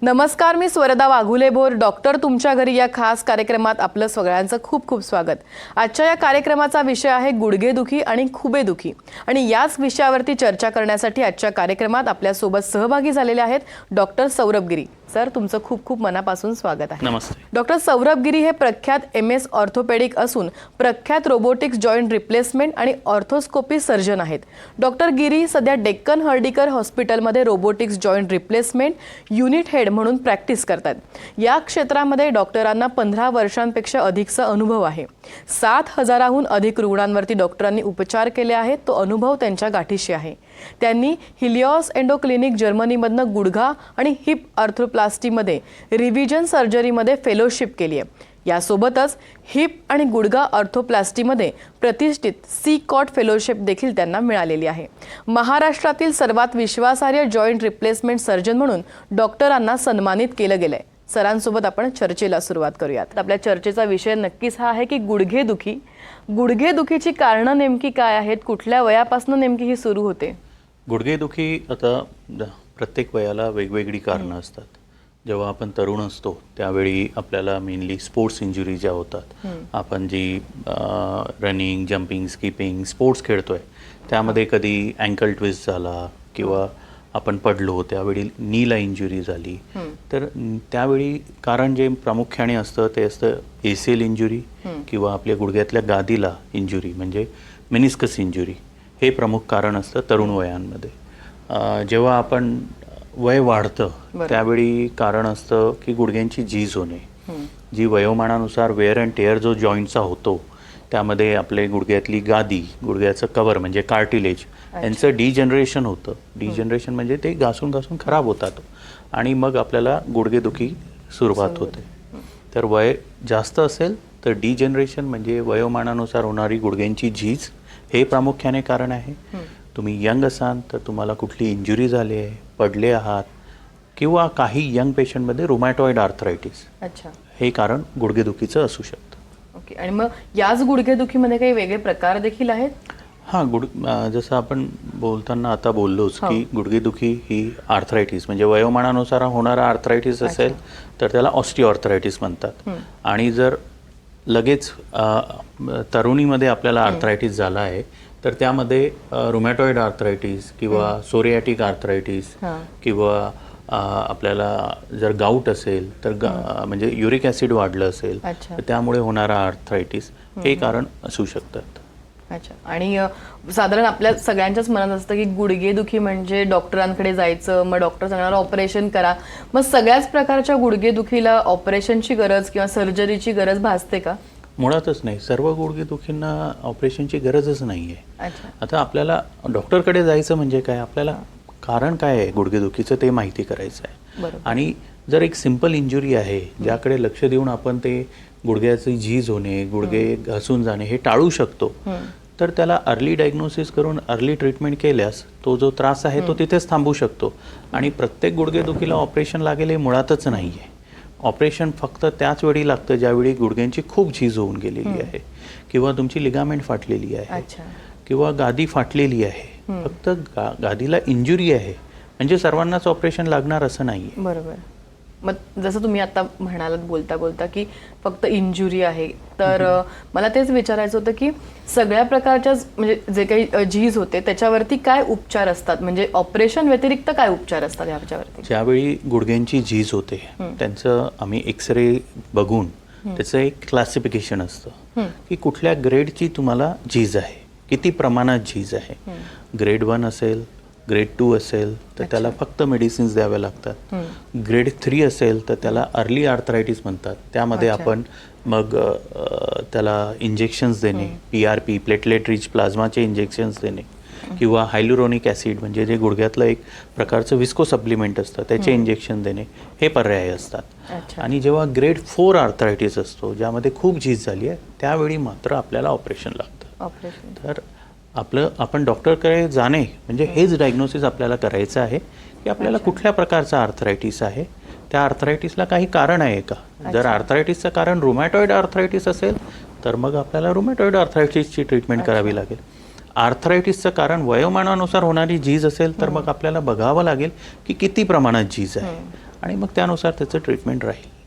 नमस्कार, मी स्वरदा वाघुले भोर डॉक्टर तुमच्या घरी या खास कार्यक्रमात आपलं सगळ्यांचं खूप खूप स्वागत। आजच्या या कार्यक्रमाचा विषय आहे गुडघेदुखी आणि खुबेदुखी आणि याच विषयावरती चर्चा करण्यासाठी आजच्या कार्यक्रमात आपल्या सोबत सहभागी झालेले आहेत डॉक्टर सौरभ गिरी। सर, तुमचं खूप खूप मनापासून स्वागत आहे। नमस्ते। डॉक्टर सौरभ गिरी हे प्रख्यात MS ऑर्थोपेडिक असून प्रख्यात रोबोटिक्स जॉइंट रिप्लेसमेंट आणि ऑर्थोस्कोपी सर्जन आहेत। डॉक्टर गिरी सध्या डेक्कन हर्डीकर हॉस्पिटलमध्ये robotics joint replacement unit head म्हणून प्रॅक्टिस करतात। या क्षेत्रामध्ये डॉक्टरांना 15 वर्षांपेक्षा अधिकचा अनुभव आहे। 7,000हून अधिक रुग्णांवरती डॉक्टरांनी उपचार केले आहेत। तो अनुभव त्यांच्या गाठीशी आहे। त्यांनी हिलिओस एंडो क्लिनिक जर्मनीमधनं गुडघा आणि हिप आर्थ्रोप्लास्टीमध्ये रिव्हिजन सर्जरीमध्ये फेलोशिप केली आहे। यासोबतच हिप आणि गुडघा ऑर्थोप्लास्टीमध्ये प्रतिष्ठित C-COT फेलोशिप देखील त्यांना मिळालेली आहे। महाराष्ट्रातील सर्वात विश्वासार्ह जॉइंट रिप्लेसमेंट सर्जन म्हणून डॉक्टरांना सन्मानित केलं गेलंय। सरांसोबत आपण चर्चेला सुरुवात करूयात। आपल्या चर्चेचा विषय नक्कीच हा आहे की गुडघेदुखी। गुडघेदुखीची कारणं नेमकी काय आहेत? कुठल्या वयापासून नेमकी ही सुरू होते? गुडघेदुखी आता प्रत्येक वयाला वेगवेगळी कारणं असतात। जेव्हा आपण तरुण असतो त्यावेळी आपल्याला मेनली स्पोर्ट्स इंजुरी ज्या होतात, आपण जी रनिंग, जंपिंग, स्किपिंग स्पोर्ट्स खेळतोय त्यामध्ये कधी अँकल ट्विस्ट झाला किंवा आपण पडलो त्यावेळी नीला इंजुरी झाली, तर त्यावेळी कारण जे प्रामुख्याने असतं ते असतं ACL इंजुरी किंवा आपल्या गुडघ्यातल्या गादीला इंजुरी म्हणजे मेनिस्कस इंजुरी। हे प्रमुख कारण असतं तरुण वयांमध्ये। जेव्हा आपण वय वाढतं त्यावेळी कारण असतं की गुडघ्यांची झीज होणे, जी वयोमानानुसार वेअर अँड टेअर जो जॉईंटचा होतो त्यामध्ये आपले गुडघ्यातली गादी, गुडघ्याचं कवर म्हणजे कार्टिलेज यांचं डिजनरेशन होतं। डिजनरेशन म्हणजे ते घासून घासून खराब होतात आणि मग आपल्याला गुडघेदुखी सुरुवात होते। तर वय जास्त असेल तर डिजनरेशन म्हणजे वयोमानानुसार होणारी गुडघ्यांची झीज हे प्रामुख्याने कारण आहे। तुम्ही यंग असाल तर तुम्हाला कुठली इंजुरी झाली आहे, पडले आहात किंवा काही यंग पेशंटमध्ये रुमॅटॉइड आर्थरायटिस, हे कारण गुडघेदुखीचं असू शकतं। ओके, आणि मग याच गुडघेदुखीमध्ये काही वेगळे प्रकार देखील आहेत? हां, जसं आपण बोलताना आता बोललोच की गुडघेदुखी ही आर्थरायटिस म्हणजे वयोमानानुसार होणारा आर्थरायटिस असेल तर त्याला ऑस्टिओआर्थरायटिस म्हणतात। आणि जर लगेच तरुणीमध्ये आपल्याला आर्थरायटिस झाला आहे तर त्यामध्ये रुमॅटॉइड आर्थरायटिस किंवा सोरियाटिक आर्थरायटिस किंवा आपल्याला जर गाऊट असेल तर म्हणजे युरिक ॲसिड वाढलं असेल तर त्यामुळे होणारा आर्थरायटिस हे कारण असू शकतात। अच्छा, आणि साधारण आपल्या सगळ्यांच्याच मनात असतं की गुडघेदुखी म्हणजे डॉक्टरांकडे जायचं, मग डॉक्टर सांगणार ऑपरेशन करा। मग सगळ्याच प्रकारच्या गुडघेदुखीला ऑपरेशनची गरज किंवा सर्जरीची गरज भासते का? मुळातच नाही, सर्व गुडघेदुखींना ऑपरेशनची गरजच नाही आहे। आता आपल्याला डॉक्टरकडे जायचं म्हणजे काय, आपल्याला कारण काय आहे गुडघेदुखीचं ते माहिती करायचं आहे। आणि जर एक सिंपल इंजुरी आहे ज्याकडे लक्ष देऊन आपण ते गुडघ्याची झीज होणे, गुडघे घासून जाणे हे टाळू शकतो, तर त्याला अर्ली डायग्नोसिस करून अर्ली ट्रीटमेंट केल्यास तो जो त्रास आहे तो तिथेच थांबू शकतो। आणि प्रत्येक गुडघेदुखीला ऑपरेशन लागेल हे मुळातच नाही आहे। ऑपरेशन फक्त त्याच वेळी लागतं ज्यावेळी गुडघ्यांची खूप झीज होऊन गेलेली आहे किंवा तुमची लिगामेंट फाटलेली आहे किंवा गादी फाटलेली आहे। फक्त गादीला इंजुरी आहे म्हणजे सर्वांनाच ऑपरेशन लागणार असं नाही आहे। बरोबर। मग जसं तुम्ही आता म्हणालात बोलता बोलता की फक्त इंजुरी आहे, तर मला तेच विचारायचं होतं की सगळ्या प्रकारच्या म्हणजे जे काही झीज होते त्याच्यावरती काय उपचार असतात, म्हणजे ऑपरेशन व्यतिरिक्त काय उपचार असतात याच्यावरती? ज्यावेळी गुडघ्यांची झीज होते त्यांचं आम्ही एक्सरे बघून त्याचं एक क्लासिफिकेशन असतं की कुठल्या ग्रेडची तुम्हाला झीज आहे, किती प्रमाणात झीज आहे। ग्रेड 1 असेल, ग्रेड 2 असेल तर त्याला फक्त मेडिसिन्स द्याव्या लागतात। ग्रेड 3 असेल तर त्याला अर्ली आर्थरायटिस म्हणतात, त्यामध्ये आपण मग त्याला इंजेक्शन्स देणे, PRP प्लेटलेट रिच प्लाझ्माचे इंजेक्शन्स देणे किंवा हायलुरोनिक ॲसिड म्हणजे जे गुडघ्यातलं एक प्रकारचं विस्को सप्लिमेंट असतं त्याचे इंजेक्शन देणे हे पर्याय असतात। आणि जेव्हा ग्रेड 4 आर्थरायटिस असतो ज्यामध्ये खूप झीज झाली आहे त्यावेळी मात्र आपल्याला ऑपरेशन लागतं। तर आपण डॉक्टरकडे जाणे म्हणजे हेच डायग्नोसिस आपल्याला करायचं आहे की आपल्याला कुठल्या प्रकारचा आर्थरायटिस आहे, त्या आर्थरायटिसला काही कारण आहे का। जर आर्थरायटिसचं कारण रुमॅटॉइड आर्थरायटिस असेल तर मग आपल्याला रुमॅटॉइड आर्थरायटिसची ट्रीटमेंट करावी लागेल। आर्थरायटिसचं कारण वयोमानानुसार होणारी झीज असेल तर मग आपल्याला बघावं लागेल की किती प्रमाणात झीज आहे आणि मग त्यानुसार त्याचं ट्रीटमेंट राहील.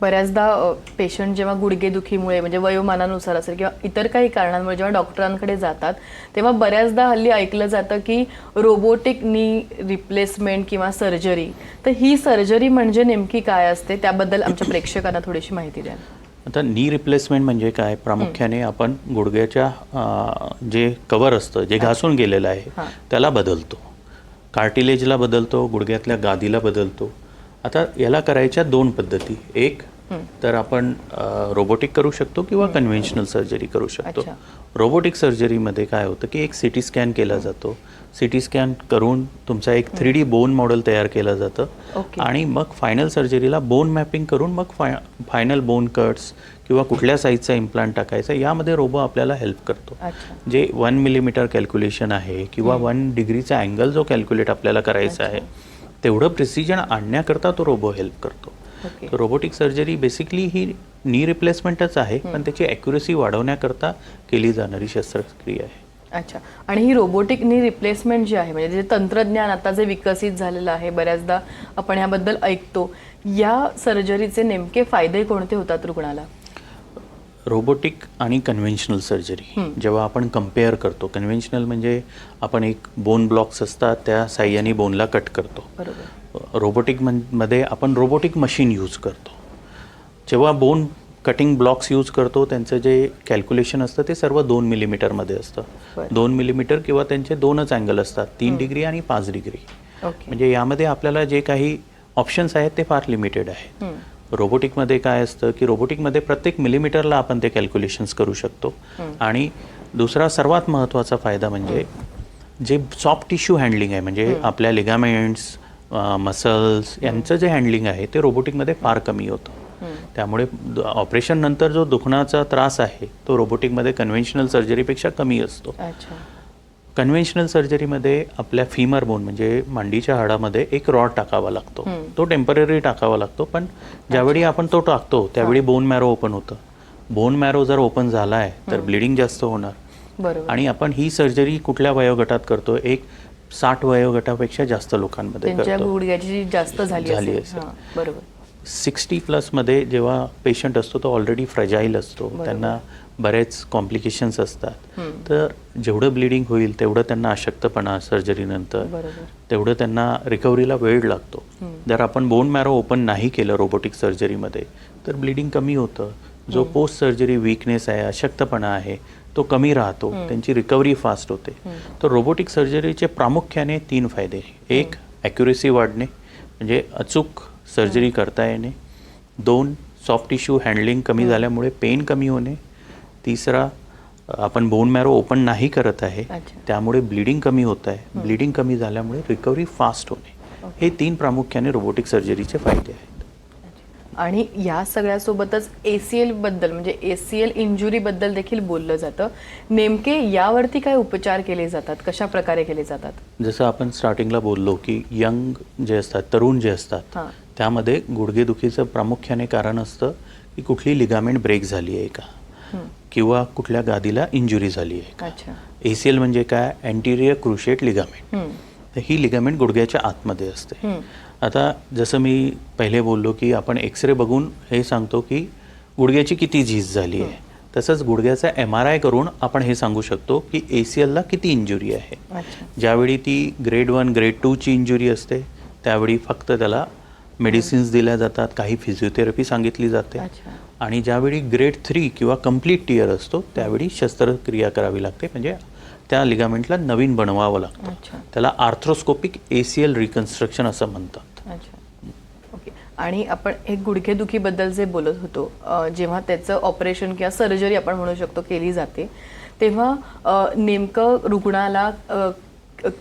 बऱ्याचदा पेशंट जेव्हा गुडघेदुखीमुळे म्हणजे वयोमानानुसार असेल किंवा इतर काही कारणांमुळे जेव्हा डॉक्टरांकडे जातात तेव्हा बऱ्याचदा हल्ली ऐकलं जातं की रोबोटिक नी रिप्लेसमेंट किंवा सर्जरी. तर ही सर्जरी म्हणजे नेमकी काय असते त्याबद्दल आमच्या प्रेक्षकांना थोडीशी माहिती द्या. आता नी रिप्लेसमेंट म्हणजे काय, प्रामुख्याने आपण गुडघ्याच्या जे कवर असतं जे घासून गेलेलं आहे त्याला बदलतो, कार्टिलेजला बदलतो, गुडघ्यातल्या गादीला बदलतो. आता याला करायच्या 2 पद्धती. एक तर आपण रोबोटिक करू शकतो किंवा कन्व्हेन्शनल सर्जरी करू शकतो. रोबोटिक सर्जरीमध्ये काय होतं की एक CT स्कॅन केला जातो. CT स्कॅन करून तुमचा एक 3D बोन मॉडेल तयार केलं जातं आणि मग फायनल सर्जरीला बोन मॅपिंग करून मग फायनल बोन कट्स किंवा कुठल्या साईजचा इम्प्लांट टाकायचा यामध्ये रोबो आपल्याला हेल्प करतो. जे 1 मिलीमीटर कॅल्क्युलेशन आहे किंवा 1 डिग्रीचा अँगल जो कॅल्क्युलेट आपल्याला करायचा आहे तेवढं प्रिसिजन आणण्याकरता तो रोबो हेल्प करतो. तर रोबोटिक सर्जरी बेसिकली ही नी रिप्लेसमेंटच आहे, पण त्याची ॲक्युरेसी वाढवण्याकरता केली जाणारी शस्त्रक्रिया आहे. अच्छा. आणि ही रोबोटिक नी रिप्लेसमेंट जी आहे म्हणजे जे तंत्रज्ञान आता जे विकसित झालेलं आहे, बऱ्याचदा आपण याबद्दल ऐकतो, या सर्जरीचे नेमके फायदे कोणते होतात रुग्णाला? रोबोटिक आणि कन्व्हेन्शनल सर्जरी जेव्हा आपण कम्पेअर करतो, कन्व्हेन्शनल म्हणजे आपण एक बोन ब्लॉक्स असतात त्या साह्याने बोनला कट करतो. रोबोटिक मध्ये आपण रोबोटिक मशीन यूज करतो. जेव्हा बोन कटिंग ब्लॉक्स यूज करतो त्यांचं जे कॅल्क्युलेशन असतं ते सर्व 2 मिलीमीटरमध्ये असतं. 2 मिलीमीटर किंवा त्यांचे 2च अँगल असतात, 3 डिग्री आणि 5 डिग्री. म्हणजे यामध्ये आपल्याला जे काही ऑप्शन्स आहेत ते फार लिमिटेड आहेत. रोबोटिकमध्ये काय असतं की रोबोटिकमध्ये प्रत्येक मिलीमीटरला आपण ते कॅल्क्युलेशन्स करू शकतो. आणि दुसरा सर्वात महत्त्वाचा फायदा म्हणजे जे सॉफ्ट टिश्यू हँडलिंग आहे, म्हणजे आपल्या लिगामेंट्स, मसल्स यांचं जे हँडलिंग आहे ते रोबोटिकमध्ये फार कमी होतं. त्यामुळे ऑपरेशन नंतर जो दुखण्याचा त्रास आहे तो रोबोटिकमध्ये कन्व्हेन्शनल सर्जरीपेक्षा कमी असतो. कन्व्हेन्शनल सर्जरीमध्ये आपल्या फीमर बोन म्हणजे मांडीच्या हाडामध्ये एक रॉड टाकावा लागतो. तो टेम्पररी टाकावा लागतो, पण ज्यावेळी आपण तो टाकतो त्यावेळी बोन मॅरो ओपन होतं. बोन मॅरो जर ओपन झाला आहे तर ब्लिडिंग जास्त होणार. आणि आपण ही सर्जरी कुठल्या वयोगटात करतो? एक 60 वयोगटापेक्षा जास्त लोकांमध्ये करतो. गुडघ्याची जास्त झाली असेल. बरोबर. 60+ मध्ये जेव्हा पेशंट असतो तो ऑलरेडी फ्रजाईल असतो, त्यांना बरेच कॉम्प्लिकेशन्स असतात. तर जेवढं ब्लिडिंग होईल तेवढं त्यांना अशक्तपणा सर्जरीनंतर, तेवढं त्यांना रिकव्हरीला वेळ लागतो. जर आपण बोन मॅरो ओपन नाही केलं रोबोटिक सर्जरीमध्ये तर ब्लिडिंग कमी होतं. जो पोस्ट सर्जरी वीकनेस आहे, अशक्तपणा आहे तो कमी राहतो, त्यांची रिकव्हरी फास्ट होते. तर रोबोटिक सर्जरीचे प्रामुख्याने 3 फायदे. एक, ॲक्युरेसी वाढणे म्हणजे अचूक सर्जरी करता येणे. 2, सॉफ्ट टिश्यू हँडलिंग कमी झाल्यामुळे पेन कमी होणे. तिसरा, आपण बोन मॅरो ओपन नाही करत आहे त्यामुळे ब्लिडिंग कमी होत आहे. ब्लिडिंग कमी झाल्यामुळे रिकव्हरी फास्ट होणे. हे 3 प्रामुख्याने रोबोटिक सर्जरीचे फायदे आहेत. आणि या सगळ्यासोबतच ACL बद्दल म्हणजे ACL इंजुरी बद्दल देखील बोललं जातं. नेमके यावरती काय उपचार केले जातात, कशा प्रकारे केले जातात? जसं आपण स्टार्टिंगला बोललो की यंग जे असतात, तरुण जे असतात, त्यामध्ये गुडघेदुखीचं प्रामुख्याने कारण असतं की कुठली लिगामेंट ब्रेक झाली आहे का किंवा कुठल्या गादीला इंजुरी झाली आहे का. ACL म्हणजे काय? अँटिरियर क्रुशिएट लिगामेंट. तर ही लिगामेंट गुडघ्याच्या आतमध्ये असते. आता जसं मी पहिले बोललो की आपण एक्सरे बघून हे सांगतो की गुडघ्याची किती झीज झाली आहे, तसंच गुडघ्याचा MRI करून आपण हे सांगू शकतो की ACLला किती इंजुरी आहे. ज्यावेळी ती ग्रेड 1 ग्रेड 2ची इंजुरी असते त्यावेळी फक्त त्याला मेडिसिन्स दिल्या जातात, काही फिजिओथेरपी सांगितली जाते. आणि ज्यावेळी ग्रेड 3 किंवा कम्प्लीट टियर असतो त्यावेळी शस्त्रक्रिया करावी लागते, म्हणजे त्या लिगामेंटला नवीन बनवावं लागतं. त्याला आर्थ्रोस्कोपिक ACL रिकन्स्ट्रक्शन असं म्हणतात. ओके. आणि आपण एक गुडघेदुखीबद्दल जे बोलत होतो, जेव्हा त्याचं ऑपरेशन किंवा सर्जरी आपण म्हणू शकतो केली जाते तेव्हा नेमकं रुग्णाला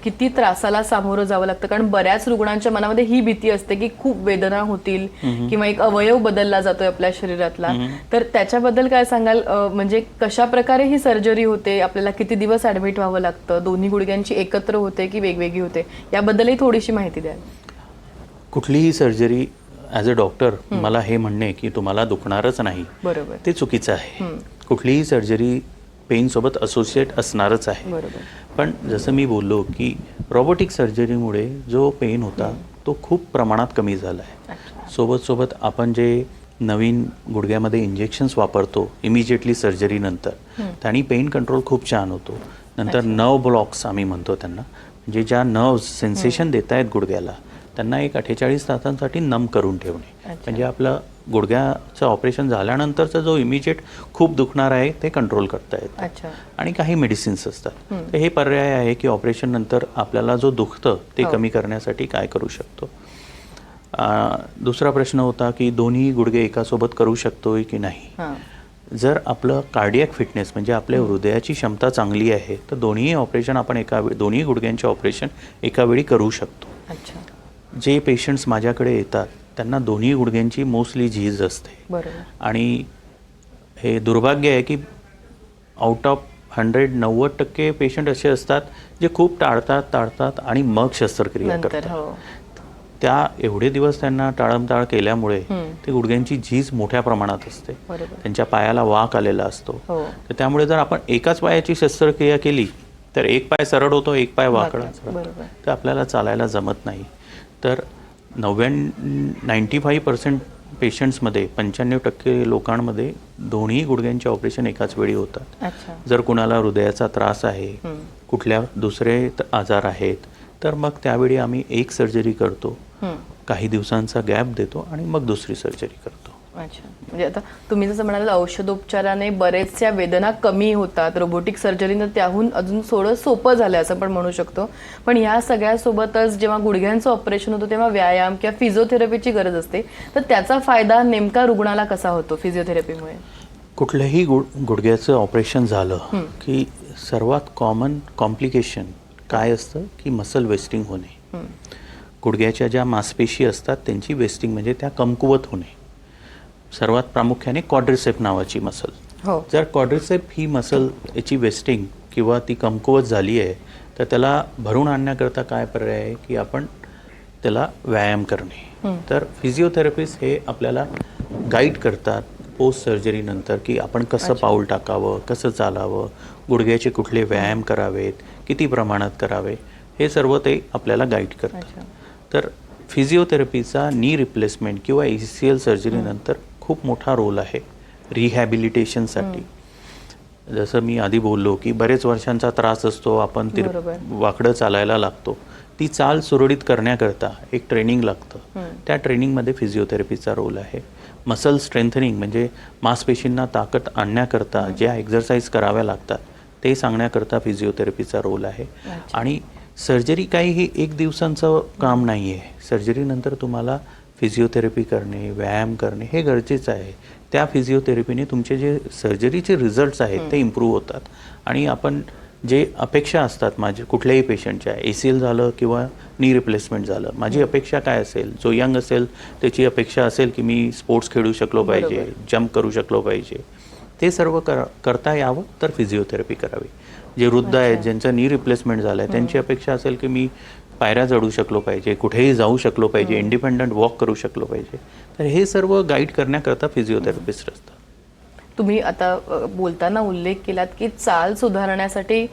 किती त्रासाला सामोरं जावं लागतं? कारण बऱ्याच रुग्णांच्या मनामध्ये ही भीती असते की खूप वेदना होतील किंवा एक अवयव बदलला जातोय आपल्या शरीरातला. तर त्याच्याबद्दल काय सांगाल? म्हणजे कशा प्रकारे ही सर्जरी होते, आपल्याला किती दिवस ऍडमिट व्हावं लागतं, दोन्ही गुडघ्यांची एकत्र होते की वेगवेगळी होते, याबद्दलही थोडीशी माहिती द्याल. कुठलीही सर्जरी ॲज अ डॉक्टर मला हे म्हणणे की तुम्हाला दुखणारच नाही, बरोबर, ते चुकीचं आहे. कुठलीही सर्जरी पेनसोबत असोसिएट असणारच आहे. पण जसं मी बोललो की रोबोटिक सर्जरीमुळे जो पेन होता तो खूप प्रमाणात कमी झाला आहे. सोबत आपण जे नवीन गुडघ्यामध्ये इंजेक्शन्स वापरतो इमिजिएटली सर्जरीनंतर, त्यांनी पेन कंट्रोल खूप छान होतो. नंतर नर्व ब्लॉक्स आम्ही म्हणतो त्यांना, म्हणजे ज्या नर्व्स सेन्सेशन देत आहेत गुडघ्याला त्यांना एक 48 तासांसाठी नम करून ठेवणे, म्हणजे आपलं गुडघ्याचं ऑपरेशन झाल्यानंतरचा जो इमिजिएट खूप दुखणार आहे ते कंट्रोल करता येतं. आणि काही मेडिसिन्स असतात. तर हे पर्याय आहे की ऑपरेशन नंतर आपल्याला जो दुखतं ते कमी करण्यासाठी काय करू शकतो. दुसरा प्रश्न होता की दोन्ही गुडघे एकासोबत करू शकतो की नाही. जर आपलं कार्डियक फिटनेस म्हणजे आपल्या हृदयाची क्षमता चांगली आहे तर दोन्ही ऑपरेशन आपण दोन्ही गुडघ्यांचे ऑपरेशन एका वेळी करू शकतो. जे पेशंट्स माझ्याकडे येतात त्यांना दोन्ही गुडघ्यांची मोस्टली झीज असते. आणि हे दुर्भाग्य आहे की आउट ऑफ 90% पेशंट असे असतात जे खूप टाळतात आणि मग शस्त्रक्रिया करतात. त्या एवढे दिवस त्यांना टाळमटाळ केल्यामुळे ते गुडघ्यांची झीज मोठ्या प्रमाणात असते. त्यांच्या पायाला वाक आलेला असतो. तर त्यामुळे जर आपण एकाच पायाची शस्त्रक्रिया केली तर एक पाय सरळ होतो, एक पाय वाकडा, तर आपल्याला चालायला जमत नाही. तर 95% पेशंट्समध्ये 95% लोकांमध्ये दोन्ही गुडघ्यांचे ऑपरेशन एकाच वेळी होतात. जर कुणाला हृदयाचा त्रास आहे, कुठल्या दुसरे आजार आहेत तर मग त्यावेळी आम्ही एक सर्जरी करतो, काही दिवसांचा गॅप देतो आणि मग दुसरी सर्जरी करतो. म्हणजे आता तुम्ही जसं म्हणाला औषधोपचाराने बरेचशा वेदना कमी होतात, रोबोटिक सर्जरीनं त्याहून अजून थोडं सोपं झालं असं पण म्हणू शकतो. पण ह्या सगळ्यासोबतच जेव्हा गुडघ्यांचं ऑपरेशन होतं तेव्हा व्यायाम किंवा फिजिओथेरपीची गरज असते, तर त्याचा फायदा नेमका रुग्णाला कसा होतो फिजिओथेरपीमुळे? कुठलंही गुडघ्याचं ऑपरेशन झालं की सर्वात कॉमन कॉम्प्लिकेशन काय असतं की मसल वेस्टिंग होणे. गुडघ्याच्या ज्या मांसपेशी असतात त्यांची वेस्टिंग म्हणजे त्या कमकुवत होणे. सर्वात प्रामुख्याने क्वाड्रिसेप नावाची मसल. जर क्वाड्रिसेप ही मसल याची वेस्टिंग किंवा ती कमकुवत झाली आहे तर त्याला भरून आणण्याकरता काय पर्याय आहे की आपण त्याला व्यायाम करणे. तर फिजिओथेरपिस्ट हे आपल्याला गाईड करतात पोस्ट सर्जरीनंतर की आपण कसं पाऊल टाकावं, कसं चालावं, गुडघ्याचे कुठले व्यायाम करावेत, किती प्रमाणात करावे, हे सर्व ते आपल्याला गाईड करतात. तर फिजिओथेरपीचा नी रिप्लेसमेंट किंवा ACL सर्जरीनंतर खूप मोठा रोल आहे रिहॅबिलिटेशनसाठी. जसं मी आधी बोललो की बरेच वर्षांचा त्रास असतो, आपण वाकडं चालायला लागतो, ती चाल सुरळीत करण्याकरता एक ट्रेनिंग लागतं. त्या ट्रेनिंगमध्ये फिजिओथेरपीचा रोल आहे. मसल स्ट्रेंथनिंग म्हणजे मांसपेशींना ताकद आणण्याकरता ज्या एक्झरसाइज कराव्या लागतात ते सांगण्याकरता फिजिओथेरपीचा रोल आहे. आणि सर्जरी काही ही एक दिवसांचं काम नाही आहे. सर्जरीनंतर तुम्हाला फिजिओथेरपी करणे, व्यायाम करणे हे गरजेचं आहे. त्या फिजिओथेरपीने तुमचे जे सर्जरीचे रिझल्ट्स आहेत ते इम्प्रूव्ह होतात. आणि आपण जे अपेक्षा असतात माझे कुठल्याही पेशंटच्या, ACL झालं किंवा नी रिप्लेसमेंट झालं, माझी अपेक्षा काय असेल, जो यंग असेल त्याची अपेक्षा असेल की मी स्पोर्ट्स खेळू शकलो पाहिजे, जंप करू शकलो पाहिजे, ते सर्व करता यावं तर फिजिओथेरपी करावी. जे वृद्ध आहेत ज्यांचं नी रिप्लेसमेंट झालं आहे त्यांची अपेक्षा असेल की मी पायऱ्या चढू शकलो पाहिजे, कुठेही जाऊ शकलो पाहिजे, इंडिपेंडंट वॉक करू शकलो पाहिजे, तर हे सर्व गाईड करण्याकरता फिजिओथेरपिस्ट असतात. तुम्ही आता बोलताना उल्लेख केलात की चाल सुधारण्यासाठी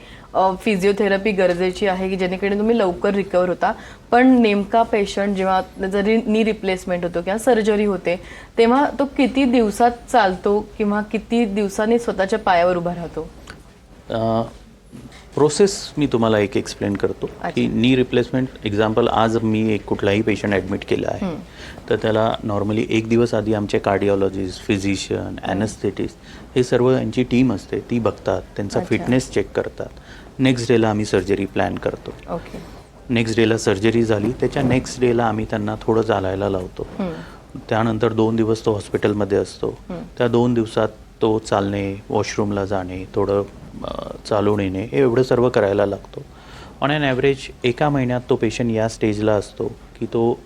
फिजिओथेरपी गरजेची आहे की जेणेकरून तुम्ही लवकर रिकवर होता. पण नेमका पेशंट जेव्हा जरी नी रिप्लेसमेंट होतो किंवा सर्जरी होते तेव्हा तो किती दिवसात चालतो किंवा किती दिवसांनी स्वतःच्या पायावर उभा राहतो? प्रोसेस मी तुम्हाला एक एक्सप्लेन करतो की नी रिप्लेसमेंट एक्झाम्पल आज मी एक कुठलाही पेशंट ॲडमिट केला आहे तर त्याला नॉर्मली एक दिवस आधी आमचे कार्डिओलॉजिस्ट, फिजिशियन, ॲनेस्थेटिस्ट हे सर्व यांची टीम असते, ती बघतात, त्यांचा फिटनेस चेक करतात. नेक्स्ट डेला आम्ही सर्जरी प्लॅन करतो. नेक्स्ट डेला सर्जरी झाली त्याच्या नेक्स्ट डेला आम्ही त्यांना थोडं चालायला लावतो. त्यानंतर 2 दिवस तो हॉस्पिटलमध्ये असतो. त्या 2 दिवसात तो चालणे, वॉशरूमला जाणे, थोडं चालून येणे हे एवढं सर्व करायला लागतो. ऑन ॲन ॲव्हरेज एका महिन्यात तो पेशंट या स्टेजला असतो की तो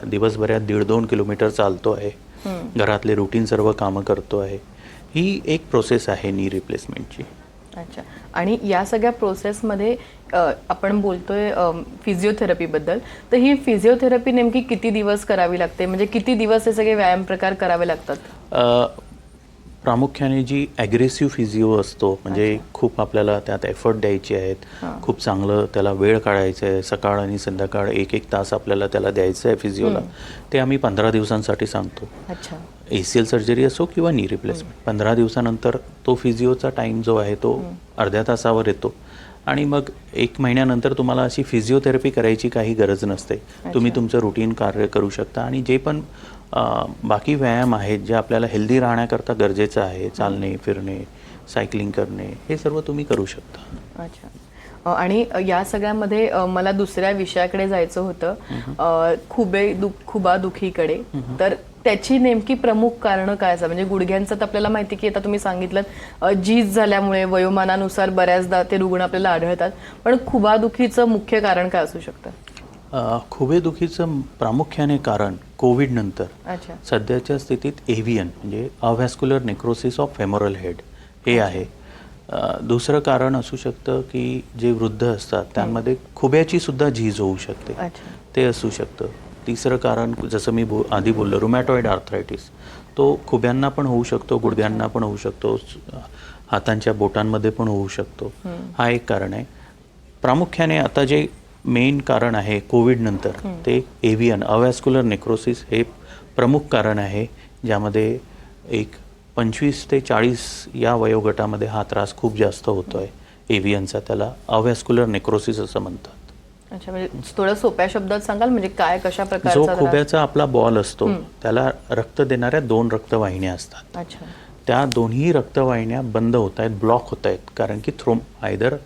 दिवसभरात 1.5-2 किलोमीटर चालतो आहे, घरातले रुटीन सर्व कामं करतो आहे. ही एक प्रोसेस आहे नी रिप्लेसमेंटची. अच्छा. आणि या सगळ्या प्रोसेसमध्ये आपण बोलतोय फिजिओथेरपीबद्दल, तर ही फिजिओथेरपी नेमकी किती दिवस करावी लागते, म्हणजे किती दिवस हे सगळे व्यायाम प्रकार करावे लागतात? प्रामुख्याने जी ॲग्रेसिव्ह फिजिओ असतो, म्हणजे खूप आपल्याला त्यात एफर्ट द्यायचे आहेत, खूप चांगलं त्याला वेळ काढायचा आहे, सकाळ आणि संध्याकाळ 1-1 तास आपल्याला त्याला द्यायचं आहे फिजिओला, ते आम्ही 15 दिवसांसाठी सांगतो. अच्छा. ACL सर्जरी असो किंवा नी रिप्लेसमेंट, 15 दिवसानंतर तो फिजिओचा टाईम जो आहे तो अर्ध्या तासावर येतो आणि मग 1 महिन्यानंतर तुम्हाला अशी फिजिओथेरपी करायची काही गरज नसते. तुम्ही तुमचं रुटीन कार्य करू शकता आणि जे पण बाकी व्यायाम आहेत जे आपल्याला हेल्दी राहण्याकरता गरजेचं आहे, चालणे, फिरणे, सायकलिंग करणे, हे सर्व तुम्ही करू शकता. अच्छा. आणि या सगळ्यामध्ये मला दुसऱ्या विषयाकडे जायचं होतं, खुबादुखीकडे. तर त्याची नेमकी प्रमुख कारणं काय असतात? म्हणजे गुडघ्यांचं तर आपल्याला माहिती की आता तुम्ही सांगितलं झीज झाल्यामुळे वयोमानानुसार बऱ्याचदा ते रुग्ण आपल्याला आढळतात, पण खुबादुखीचं मुख्य कारण काय असू शकतं? खुबेदुखीचं प्रामुख्याने कारण कोविडनंतर अच्छा. सध्याच्या स्थितीत एव्हियन म्हणजे अव्हॅस्क्युलर नेक्रोसिस ऑफ फेमोरल हेड हे आहे. दुसरं कारण असू शकतं की जे वृद्ध असतात त्यांमध्ये खुब्याची सुद्धा झीज होऊ शकते, ते असू शकतं. तिसरं कारण जसं मी आधी बोललो रुमॅटॉइड आर्थरायटिस, तो खुब्यांना पण होऊ शकतो, गुडघ्यांना पण होऊ शकतो, हातांच्या बोटांमध्ये पण होऊ शकतो. हा एक कारण आहे. प्रामुख्याने आता जे मेन कारण आहे कोविडनंतर ते एव्हियन अव्हॅस्क्युलर नेक्रोसिस हे प्रमुख कारण आहे, ज्यामध्ये एक 25 ते 40 या वयोगटामध्ये हा त्रास खूप जास्त होतो आहे एव्हियनचा. त्याला अव्हॅस्क्युलर नेक्रोसिस असं म्हणतात. अच्छा. म्हणजे थोडं सोप्या शब्दात सांगाल, म्हणजे काय कशा जो प्रकारचा खुब्याचा आपला बॉल असतो त्याला रक्त देणाऱ्या 2 रक्तवाहिन्या असतात. अच्छा. त्या दोन्ही रक्तवाहिन्या बंद होत आहेत, ब्लॉक होत आहेत, कारण की आयदर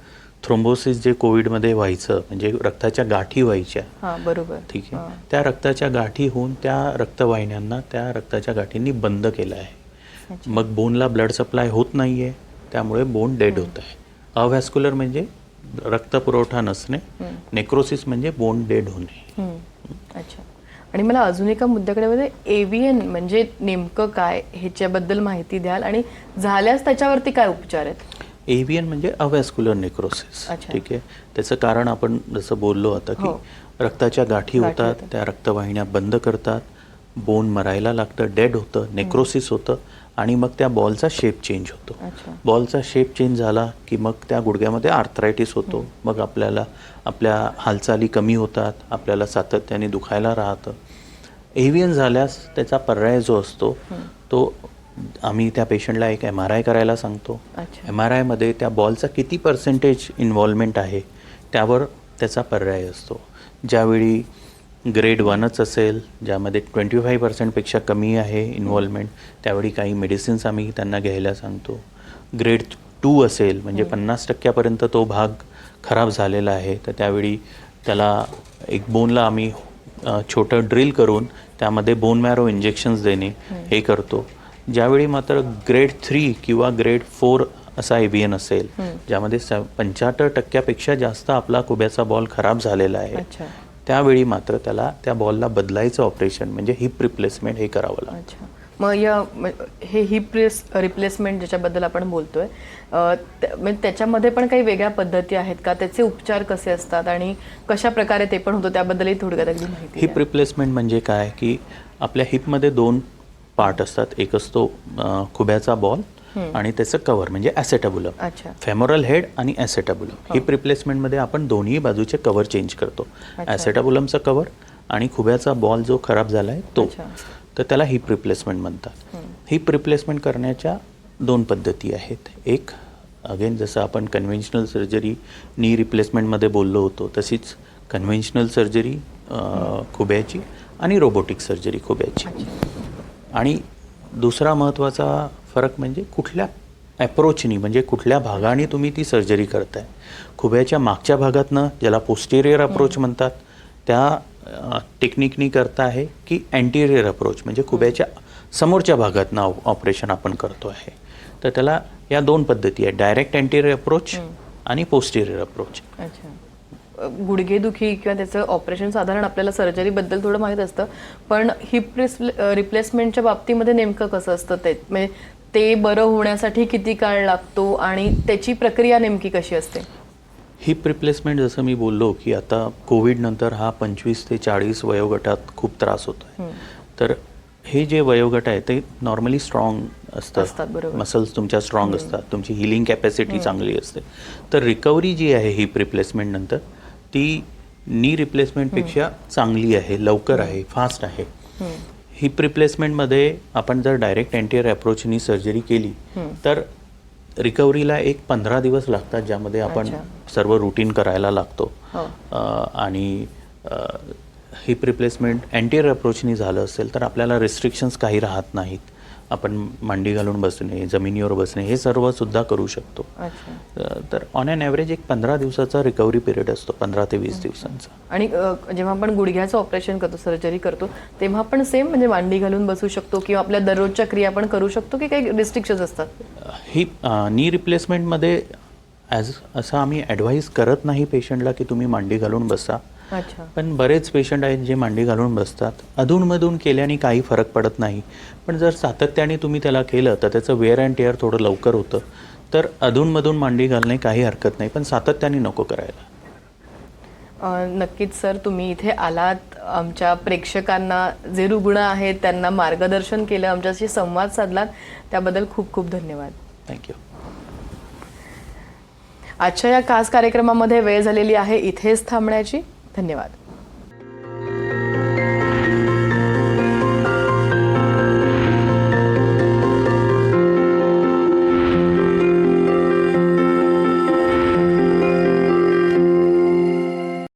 थ्रोम्बोसिस जे कोविडमध्ये व्हायचं म्हणजे रक्ताच्या गाठी व्हायच्या. हां, बरोबर. ठीक आहे. त्या रक्ताच्या गाठी होऊन त्या रक्तवाहिन्यांना त्या रक्ताच्या गाठींनी बंद केलं आहे. मग बोनला ब्लड सप्लाय होत नाही आहे, त्यामुळे बोन डेड होत आहे. अव्हॅस्क्युलर म्हणजे रक्तपुरवठा नसणे, नेक्रोसिस म्हणजे बोन डेड होणे. अच्छा. आणि मला अजून एका मुद्द्याकडे म्हणजे एव्हियन म्हणजे नेमकं काय ह्याच्याबद्दल माहिती द्याल, आणि झाल्यास त्याच्यावरती काय उपचार आहेत? एव्हियन म्हणजे अव्हॅस्क्युलर नेक्रोसिस. ठीक आहे. त्याचं कारण आपण जसं बोललो आता की रक्ताच्या गाठी होतात, त्या रक्तवाहिन्या बंद करतात, बोन मरायला लागतं, डेड होतं, नेक्रोसिस होतं आणि मग त्या बॉलचा शेप चेंज होतो. बॉलचा शेप चेंज झाला की मग त्या गुडघ्यामध्ये आर्थरायटिस होतो. मग आपल्याला आपल्या हालचाली कमी होतात, आपल्याला सातत्याने दुखायला राहतं. एव्हियन झाल्यास त्याचा पर्याय जो असतो तो आम्ही त्या पेशंटला एक MRI करायला सांगतो. MRIमध्ये त्या बॉलचा किती % इन्व्हॉल्वमेंट आहे त्यावर त्याचा पर्याय असतो. ज्यावेळी ग्रेड 1च असेल, ज्यामध्ये 25% पेक्षा कमी आहे इन्व्हॉल्वमेंट, त्यावेळी काही मेडिसिन्स आम्ही त्यांना घ्यायला सांगतो. ग्रेड 2 असेल म्हणजे 50% तो भाग खराब झालेला आहे, तर त्यावेळी त्याला एक बोनला आम्ही छोटं ड्रिल करून त्यामध्ये बोन मॅरो इंजेक्शन्स देणे हे करतो. ज्यावेळी मात्र ग्रेड 3 किंवा ग्रेड 4 असा एव्हियन असेल, ज्यामध्ये 75% जास्त आपला खुब्याचा बॉल खराब झालेला आहे, त्यावेळी मात्र त्याला त्या बॉलला बदलायचं ऑपरेशन म्हणजे हिप रिप्लेसमेंट हे करावं लागतं. मग हे हिप रिप्लेसमेंट ज्याच्याबद्दल आपण बोलतोय, त्याच्यामध्ये पण काही वेगळ्या पद्धती आहेत का? त्याचे उपचार कसे असतात आणि कशा प्रकारे ते पण होतं त्याबद्दलही थोडक्यात अगदी माहिती. हिप रिप्लेसमेंट म्हणजे काय की आपल्या हिपमध्ये 2 पार्ट असतात. एक असतो खुब्याचा बॉल आणि त्याचं कव्हर म्हणजे ॲसेटॅब्युलम, फेमोरल हेड आणि ॲसेटॅब्युलम. हिप रिप्लेसमेंटमध्ये आपण दोन्ही बाजूचे कव्हर चेंज करतो, ॲसेटॅब्युलमचा कव्हर आणि खुब्याचा बॉल जो खराब झाला आहे तो. तर त्याला हिप रिप्लेसमेंट म्हणतात. हिप रिप्लेसमेंट करण्याच्या 2 पद्धती आहेत. एक अगेन जसं आपण कन्व्हेन्शनल सर्जरी नी रिप्लेसमेंटमध्ये बोललो होतो, तशीच कन्व्हेन्शनल सर्जरी खुब्याची आणि रोबोटिक सर्जरी खुब्याची. आणि दुसरा महत्त्वाचा फरक म्हणजे कुठल्या ॲप्रोचनी म्हणजे कुठल्या भागाने तुम्ही ती सर्जरी करताय. खुब्याच्या मागच्या भागातनं, ज्याला पोस्टेरियर अप्रोच म्हणतात, त्या टेक्निकनी करता आहे की अँटिरियर अप्रोच म्हणजे खुब्याच्या समोरच्या भागातनं ऑपरेशन आपण करतो आहे. तर त्याला या 2 पद्धती आहेत, डायरेक्ट अँटिरियर अप्रोच आणि पोस्टेरियर अप्रोच. गुडघेदुखी किंवा त्याचं ऑपरेशन साधारण आपल्याला सर्जरीबद्दल थोडं माहीत असतं, पण हिप रिप्लेसमेंटच्या बाबतीमध्ये नेमकं कसं असतं ते? म्हणजे ते बरं होण्यासाठी किती काळ लागतो आणि त्याची प्रक्रिया नेमकी कशी असते? हिप रिप्लेसमेंट जसं मी बोललो की आता कोविडनंतर हा 25 ते 40 वयोगटात खूप त्रास होतो आहे. तर हे जे वयोगट आहे ते नॉर्मली स्ट्रॉंग असतात, असतं, बरोबर. मसल्स तुमच्या स्ट्रॉंग असतात, तुमची हिलिंग कॅपॅसिटी चांगली असते. तर रिकव्हरी जी आहे हिप रिप्लेसमेंट नंतर ती नी रिप्लेसमेंटपेक्षा चांगली आहे, लवकर आहे, फास्ट आहे. हिप रिप्लेसमेंटमध्ये आपण जर डायरेक्ट अँटीरियर अप्रोचनी सर्जरी केली तर रिकव्हरीला 15 दिवस लागतात, ज्यामध्ये आपण सर्व रुटीन करायला लागतो. आणि हिप रिप्लेसमेंट अँटीरियर अप्रोचनी झालं असेल तर आपल्याला रिस्ट्रिक्शन्स काही राहत नाहीत. आपण मांडी घालून बसणे, जमिनीवर बसणे हे सर्व सुद्धा करू शकतो. तर ऑन ॲन ॲव्हरेज 15 दिवसाचा रिकव्हरी पिरियड असतो, 15 ते 20 दिवसांचा. आणि जेव्हा आपण गुडघ्याचं ऑपरेशन करतो, सर्जरी करतो, तेव्हा आपण सेम म्हणजे मांडी घालून बसू शकतो किंवा आपल्या दररोजच्या क्रिया आपण करू शकतो की काही रिस्ट्रिक्शन्स असतात? हिप नी रिप्लेसमेंटमध्ये असं आम्ही ॲडवाईज करत नाही पेशंटला की तुम्ही मांडी घालून बसा. अच्छा. पण बरेच पेशंट आहेत जे मांडी घालून बसतात. अधूनमधून केल्याने काही फरक पडत नाही, पण जर सातत्याने तुम्ही त्याला केलं तर त्याचं वेअर अँड टेअर थोडं लवकर होतं. तर अधूनमधून मांडी घालणे काही हरकत नाही, पण सातत्याने नको करायला. नक्कीच सर, तुम्ही इथे आलात, आमच्या प्रेक्षकांना जे रुग्ण आहेत त्यांना मार्गदर्शन केलं, आमच्याशी संवाद साधलात, त्याबद्दल खूप खूप धन्यवाद. थँक्यू. आजच्या या खास कार्यक्रमामध्ये वेळ झालेली आहे इथेच थांबण्याची. धन्यवाद.